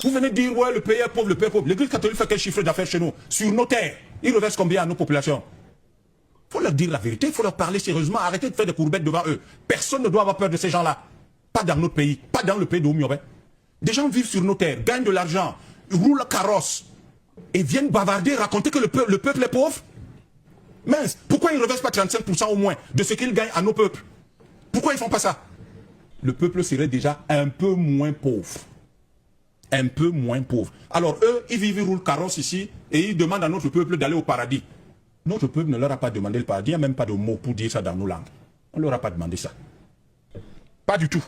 Vous venez dire, ouais, le pays est pauvre, le pays est pauvre. L'église catholique fait quel chiffre d'affaires chez nous? Sur nos terres, il reverse combien à nos populations? Il faut leur dire la vérité, il faut leur parler sérieusement, arrêtez de faire des courbettes devant eux. Personne ne doit avoir peur de ces gens-là. Pas dans notre pays, pas dans le pays d'Oumiobe. Des gens vivent sur nos terres, gagnent de l'argent, roulent la carrosse et viennent bavarder, raconter que le peuple est pauvre. Mince, pourquoi ils ne reversent pas 35% au moins de ce qu'ils gagnent à nos peuples? Pourquoi ils ne font pas ça? Le peuple serait déjà un peu moins pauvre. Un peu moins pauvre. Alors eux, ils vivent, ils roulent carrosse ici et ils demandent à notre peuple d'aller au paradis. Notre peuple ne leur a pas demandé le paradis, il n'y a même pas de mots pour dire ça dans nos langues. On ne leur a pas demandé ça. Pas du tout.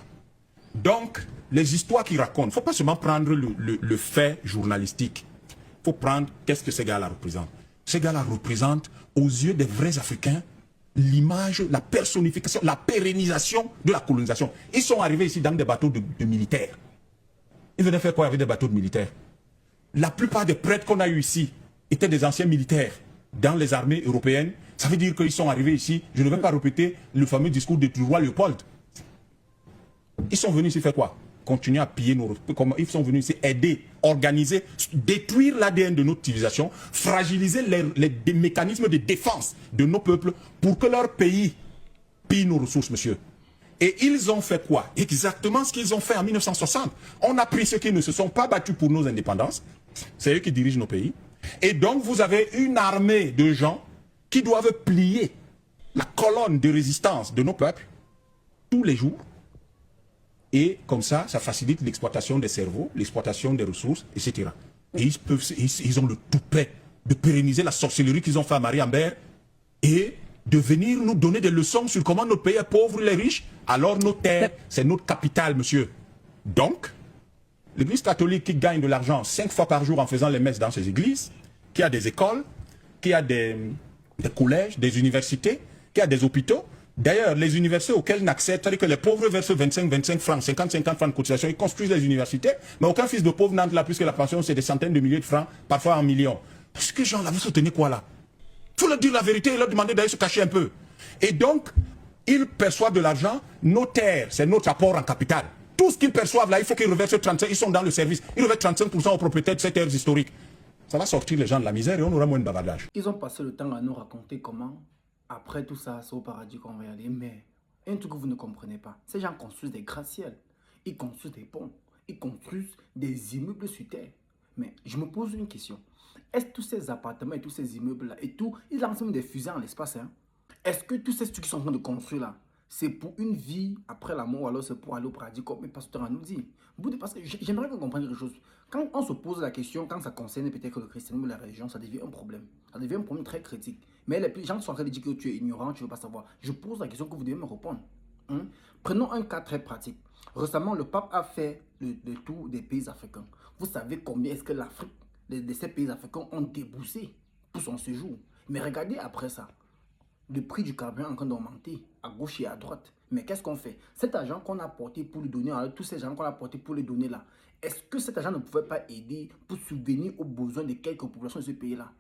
Donc, les histoires qu'ils racontent, il ne faut pas seulement prendre le fait journalistique. Il faut prendre qu'est-ce que ces gars-là représentent. Ces gars-là représentent, aux yeux des vrais Africains, l'image, la personnification, la pérennisation de la colonisation. Ils sont arrivés ici dans des bateaux de militaires. Ils venaient faire quoi avec des bateaux de militaires? La plupart des prêtres qu'on a eu ici étaient des anciens militaires dans les armées européennes. Ça veut dire qu'ils sont arrivés ici. Je ne vais pas répéter le fameux discours du roi Léopold. Ils sont venus ici faire quoi? Continuer à piller nos... Ils sont venus ici aider, organiser, détruire l'ADN de notre civilisation, fragiliser les mécanismes de défense de nos peuples pour que leur pays pille nos ressources, monsieur. Et ils ont fait quoi? Exactement ce qu'ils ont fait en 1960. On a pris ceux qui ne se sont pas battus pour nos indépendances. C'est eux qui dirigent nos pays. Et donc, vous avez une armée de gens qui doivent plier la colonne de résistance de nos peuples tous les jours. Et comme ça, ça facilite l'exploitation des cerveaux, l'exploitation des ressources, etc. Et ils ont le toupet de pérenniser la sorcellerie qu'ils ont fait à Marie-Ambert et de venir nous donner des leçons sur comment notre pays est pauvre, les riches. Alors nos terres, c'est notre capital, monsieur. Donc, l'église catholique qui gagne de l'argent 5 fois par jour en faisant les messes dans ses églises, qui a des écoles, qui a des collèges, des universités, qui a des hôpitaux. D'ailleurs, les universités auxquelles n'accèdent, c'est-à-dire que les pauvres versent 25 francs, 50 francs de cotisation, ils construisent les universités, mais aucun fils de pauvre n'entre là, puisque la pension, c'est des centaines de milliers de francs, parfois en millions. Parce que gens là, vous soutenez quoi là? Il faut leur dire la vérité et leur demander d'aller se cacher un peu. Et donc, ils perçoivent de l'argent, nos terres, c'est notre apport en capital. Tout ce qu'ils perçoivent là, il faut qu'ils reversent 35%, ils sont dans le service, ils reversent 35% aux propriétaires de ces terres historiques. Ça va sortir les gens de la misère et on aura moins de bavardage. Ils ont passé le temps à nous raconter comment, après tout ça, c'est au paradis qu'on va y aller. Mais un truc que vous ne comprenez pas, ces gens construisent des gratte-ciels, ils construisent des ponts, ils construisent des immeubles sur terre. Mais je me pose une question. Est-ce que tous ces appartements et tous ces immeubles-là et tout, ils lancent même des fusées en l'espace, hein? Est-ce que tous ces trucs qui sont en train de construire là, c'est pour une vie après la mort ou alors c'est pour aller au paradis comme le pasteur nous dit? Parce que j'aimerais qu'on comprenne quelque chose. Quand on se pose la question, quand ça concerne peut-être le christianisme ou la religion, ça devient un problème. Ça devient un problème très critique. Mais les gens sont en train de dire que tu es ignorant, tu ne veux pas savoir. Je pose la question que vous devez me répondre. Hein? Prenons un cas très pratique. Récemment, le pape a fait le tour des pays africains. Vous savez combien est-ce que l'Afrique, de ces pays africains ont déboursé pour son séjour? Mais regardez après ça. Le prix du carburant est en train d'augmenter à gauche et à droite. Mais qu'est-ce qu'on fait? Cet argent qu'on a porté pour lui donner, alors tous ces gens qu'on a porté pour les donner là, est-ce que cet argent ne pouvait pas aider pour subvenir aux besoins de quelques populations de ce pays-là?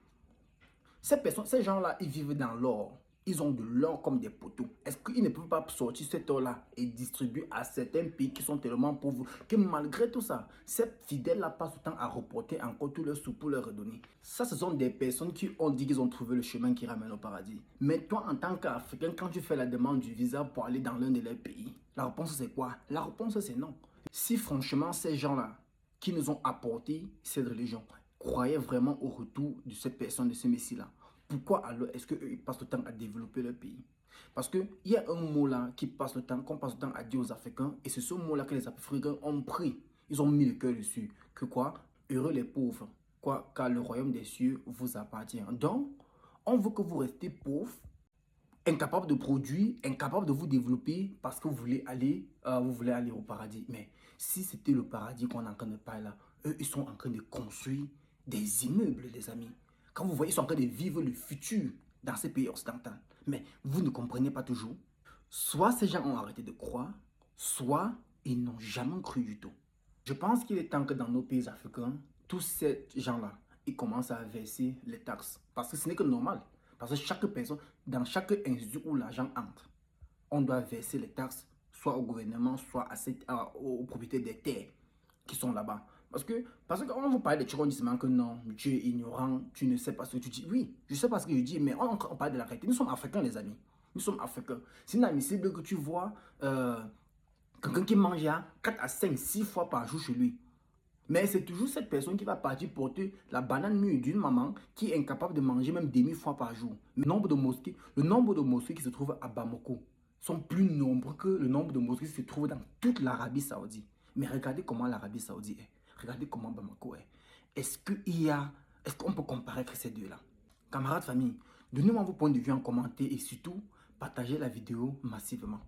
Ces gens-là, ils vivent dans l'or. Ils ont de l'or comme des poteaux. Est-ce qu'ils ne peuvent pas sortir cet or-là et distribuer à certains pays qui sont tellement pauvres que malgré tout ça, ces fidèles-là passent le temps à reporter encore tous leurs sous pour leur redonner? Ça, ce sont des personnes qui ont dit qu'ils ont trouvé le chemin qui ramène au paradis. Mais toi, en tant qu'Africain, quand tu fais la demande du visa pour aller dans l'un de leurs pays, la réponse c'est quoi? La réponse c'est non. Si franchement, ces gens-là qui nous ont apporté cette religion croyaient vraiment au retour de cette personne, de ce Messie-là, pourquoi alors est-ce qu'ils passent le temps à développer leur pays? Parce qu'il y a un mot là qui passe le temps, qu'on passe le temps à dire aux Africains, et c'est ce mot-là que les Africains ont pris. Ils ont mis le cœur dessus. Que quoi? Heureux les pauvres. Quoi? Car le royaume des cieux vous appartient. Donc, on veut que vous restez pauvres, incapables de produire, incapables de vous développer parce que vous voulez aller au paradis. Mais si c'était le paradis qu'on est en train de parler là, eux, ils sont en train de construire des immeubles, les amis. Quand vous voyez, ils sont en train de vivre le futur dans ces pays occidentaux. Mais vous ne comprenez pas toujours. Soit ces gens ont arrêté de croire, soit ils n'ont jamais cru du tout. Je pense qu'il est temps que dans nos pays africains, tous ces gens-là, ils commencent à verser les taxes. Parce que ce n'est que normal. Parce que chaque personne, dans chaque institut où l'argent entre, on doit verser les taxes, soit au gouvernement, soit aux propriétaires des terres qui sont là-bas. Parce que quand on vous parle des trucs, on dit seulement que non, tu es ignorant, tu ne sais pas ce que tu dis. Oui, je sais pas ce que je dis, mais on parle de la réalité. Nous sommes africains, les amis. Nous sommes africains. C'est inadmissible que tu vois quelqu'un qui mange 4 à 5, 6 fois par jour chez lui. Mais c'est toujours cette personne qui va partir porter la banane mûre d'une maman qui est incapable de manger même demi-fois par jour. Le nombre de mosquées qui se trouvent à Bamako sont plus nombreux que le nombre de mosquées qui se trouvent dans toute l'Arabie Saoudite. Mais regardez comment l'Arabie Saoudite est. Regardez comment Bamako est. Est-ce qu'on peut comparer avec ces deux-là? Camarades, famille, donnez-moi vos points de vue en commentaire et surtout, partagez la vidéo massivement.